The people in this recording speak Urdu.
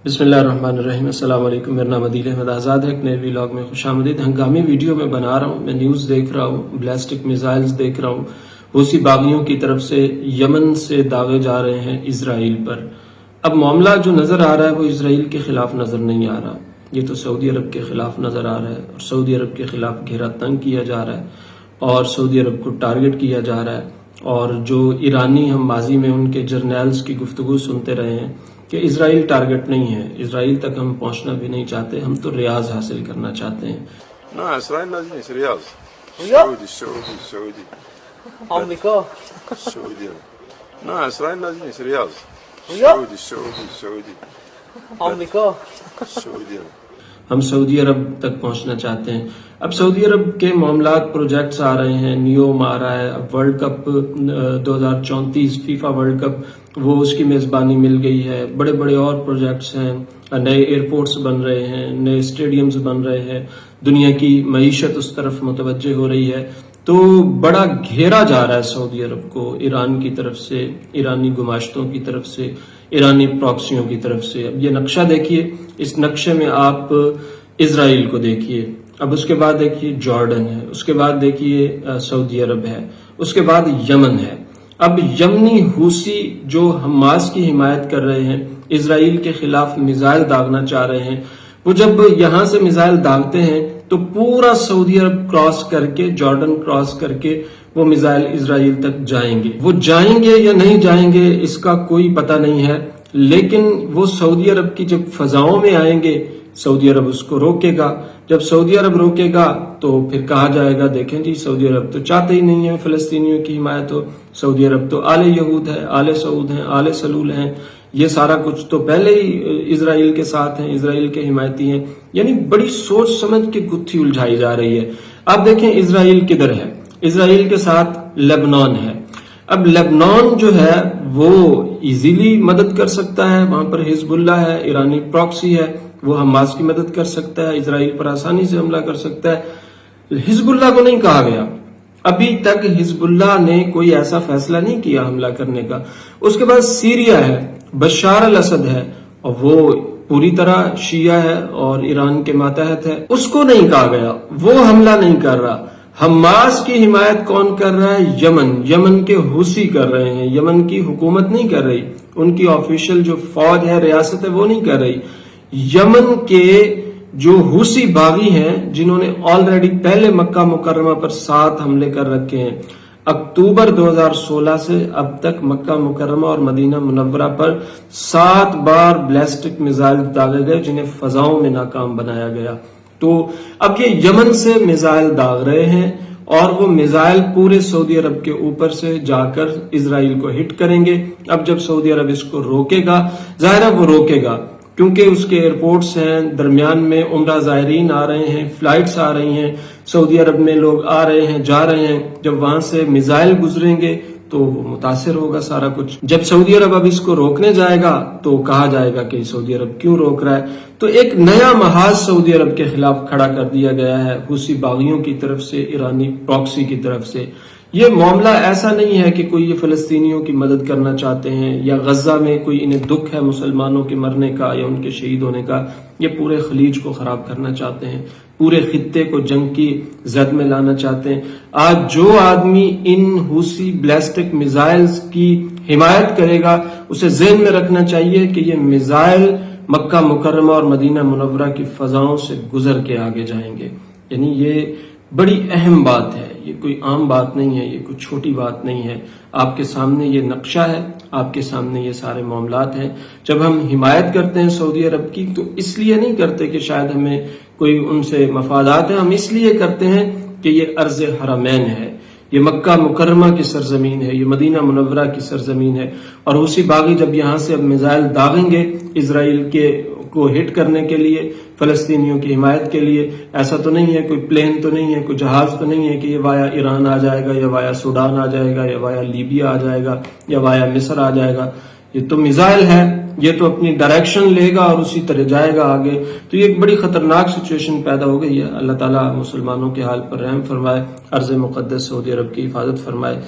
بسم اللہ الرحمن الرحیم۔ السلام علیکم، میرا نام عدیل احمد آزاد ہے۔ ایک نئے ویلاگ میں خوش آمدید۔ ہنگامی ویڈیو میں بنا رہا ہوں، میں نیوز دیکھ رہا ہوں، بلاسٹک میزائلز دیکھ رہا ہوں، حوثی باغیوں کی طرف سے یمن سے داغے جا رہے ہیں اسرائیل پر۔ اب معاملہ جو نظر آ رہا ہے وہ اسرائیل کے خلاف نظر نہیں آ رہا، یہ تو سعودی عرب کے خلاف نظر آ رہا ہے، اور سعودی عرب کے خلاف گھیرا تنگ کیا جا رہا ہے اور سعودی عرب کو ٹارگٹ کیا جا رہا ہے۔ اور جو ایرانی ہم ماضی میں ان کے جرنیلز کی گفتگو سنتے رہے ہیں کہ اسرائیل ٹارگٹ نہیں ہے، اسرائیل تک ہم پہنچنا بھی نہیں چاہتے، ہم تو ریاض حاصل کرنا چاہتے ہیں۔ No, Israel not Riyadh. Saudi. America Saudi. No, Israel not Riyadh. Saudi. America Saudi. ہم سعودی عرب تک پہنچنا چاہتے ہیں۔ اب سعودی عرب کے معاملات پروجیکٹس آ رہے ہیں، نیوم آ رہا ہے، اب world cup 2034 FIFA world cup وہ اس کی میزبانی مل گئی ہے، بڑے بڑے اور پروجیکٹس ہیں، نئے ایئرپورٹس بن رہے ہیں، نئے اسٹیڈیمز بن رہے ہیں، دنیا کی معیشت اس طرف متوجہ ہو رہی ہے، تو بڑا گھیرا جا رہا ہے سعودی عرب کو ایران کی طرف سے، ایرانی گماشتوں کی طرف سے، ایرانی پراکسیوں کی طرف سے۔ اب یہ نقشہ دیکھیے، اس نقشے میں آپ اسرائیل کو دیکھیے، اب اس کے بعد دیکھیے جارڈن ہے، اس کے بعد دیکھیے سعودی عرب ہے، اس کے بعد یمن ہے۔ اب یمنی حوثی جو حماس کی حمایت کر رہے ہیں، اسرائیل کے خلاف میزائل داغنا چاہ رہے ہیں، وہ جب یہاں سے میزائل داغتے ہیں تو پورا سعودی عرب کراس کر کے، جارڈن کراس کر کے وہ میزائل اسرائیل تک جائیں گے۔ وہ جائیں گے یا نہیں جائیں گے اس کا کوئی پتہ نہیں ہے، لیکن وہ سعودی عرب کی جب فضاؤں میں آئیں گے، سعودی عرب اس کو روکے گا۔ جب سعودی عرب روکے گا تو پھر کہا جائے گا دیکھیں جی سعودی عرب تو چاہتے ہی نہیں ہے فلسطینیوں کی حمایت ہو، سعودی عرب تو آل یہود ہے، آل سعود ہیں، آل سلول ہیں، یہ سارا کچھ تو پہلے ہی اسرائیل کے ساتھ ہیں، اسرائیل کے حمایتی ہیں۔ یعنی بڑی سوچ سمجھ کے گتھی الجھائی جا رہی ہے۔ آپ دیکھیں اسرائیل کدھر ہے، اسرائیل کے ساتھ لیبنان ہے۔ اب لیبنان جو ہے وہ ایزیلی مدد کر سکتا ہے، وہاں پر حزب اللہ ہے، ایرانی پراکسی ہے، وہ حماس کی مدد کر سکتا ہے، اسرائیل پر آسانی سے حملہ کر سکتا ہے۔ حزب اللہ کو نہیں کہا گیا، ابھی تک حزب اللہ نے کوئی ایسا فیصلہ نہیں کیا حملہ کرنے کا۔ اس کے بعد سیریا ہے، بشار الاسد ہے، اور وہ پوری طرح شیعہ ہے اور ایران کے ماتحت ہے، اس کو نہیں کہا گیا، وہ حملہ نہیں کر رہا۔ حماس کی حمایت کون کر رہا ہے؟ یمن کے حوثی کر رہے ہیں، یمن کی حکومت نہیں کر رہی، ان کی آفیشل جو فوج ہے، ریاست ہے، وہ نہیں کر رہی۔ یمن کے جو حوثی باغی ہیں جنہوں نے آلریڈی پہلے مکہ مکرمہ پر 7 حملے کر رکھے ہیں، اکتوبر 2016 سے اب تک مکہ مکرمہ اور مدینہ منورہ پر 7 بار بلاسٹک میزائل داغے گئے جنہیں فضاؤں میں ناکام بنایا گیا۔ تو اب یہ یمن سے میزائل داغ رہے ہیں اور وہ میزائل پورے سعودی عرب کے اوپر سے جا کر اسرائیل کو ہٹ کریں گے۔ اب جب سعودی عرب اس کو روکے گا، ظاہر ہے وہ روکے گا کیونکہ اس کے ایئرپورٹس ہیں، درمیان میں عمرہ زائرین آ رہے ہیں، فلائٹس آ رہی ہیں، سعودی عرب میں لوگ آ رہے ہیں، جا رہے ہیں، جب وہاں سے میزائل گزریں گے تو وہ متاثر ہوگا سارا کچھ۔ جب سعودی عرب اب اس کو روکنے جائے گا تو کہا جائے گا کہ سعودی عرب کیوں روک رہا ہے۔ تو ایک نیا محاذ سعودی عرب کے خلاف کھڑا کر دیا گیا ہے حوثی باغیوں کی طرف سے، ایرانی پراکسی کی طرف سے۔ یہ معاملہ ایسا نہیں ہے کہ کوئی یہ فلسطینیوں کی مدد کرنا چاہتے ہیں یا غزہ میں کوئی انہیں دکھ ہے مسلمانوں کے مرنے کا یا ان کے شہید ہونے کا، یہ پورے خلیج کو خراب کرنا چاہتے ہیں، پورے خطے کو جنگ کی زد میں لانا چاہتے ہیں۔ آج جو آدمی ان حوثی بلاسٹک میزائلز کی حمایت کرے گا اسے ذہن میں رکھنا چاہیے کہ یہ میزائل مکہ مکرمہ اور مدینہ منورہ کی فضاؤں سے گزر کے آگے جائیں گے۔ یعنی یہ بڑی اہم بات ہے، یہ کوئی عام بات نہیں ہے، یہ کوئی چھوٹی بات نہیں ہے۔ آپ کے سامنے یہ نقشہ ہے، آپ کے سامنے یہ سارے معاملات ہیں۔ جب ہم حمایت کرتے ہیں سعودی عرب کی تو اس لیے نہیں کرتے کہ شاید ہمیں کوئی ان سے مفادات ہیں، ہم اس لیے کرتے ہیں کہ یہ ارض حرمین ہے، یہ مکہ مکرمہ کی سرزمین ہے، یہ مدینہ منورہ کی سرزمین ہے، اور حوثی باغی جب یہاں سے اب میزائل داغیں گے اسرائیل کے کو ہٹ کرنے کے لیے، فلسطینیوں کی حمایت کے لیے، ایسا تو نہیں ہے، کوئی پلین تو نہیں ہے، کوئی جہاز تو نہیں ہے کہ یہ وایا ایران آ جائے گا یا وایا سوڈان آ جائے گا یا وایا لیبیا آ جائے گا یا وایا مصر آ جائے گا۔ یہ تو میزائل ہے، یہ تو اپنی ڈائریکشن لے گا اور اسی طرح جائے گا آگے۔ تو یہ ایک بڑی خطرناک سچویشن پیدا ہو گئی ہے۔ اللہ تعالیٰ مسلمانوں کے حال پر رحم فرمائے، ارض مقدس سعودی عرب کی حفاظت فرمائے۔